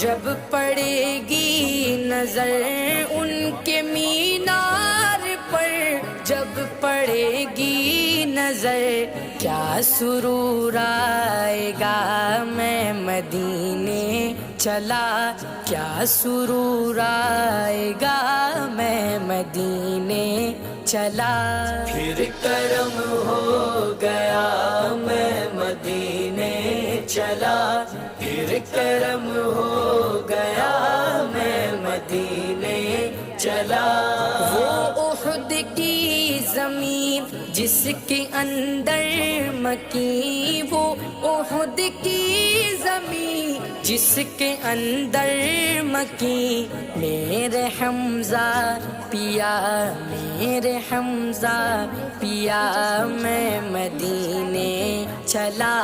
جب پڑے گی نظر ان کے مینار پر، جب پڑے گی نظر کیا سرور آئے گا، میں مدینے چلا کیا سرور آئے گا، میں مدینے چلا۔ پھر کرم ہو گیا میں مدینے چلا، پھر کرم ہو گیا میں مدینے چلا۔ وہ احد کی زمین جس کے اندر مکی، وہ احد کی زمین جس کے اندر مکی، میرے حمزہ پیا، میرے حمزہ پیا، میں مدینے چلا۔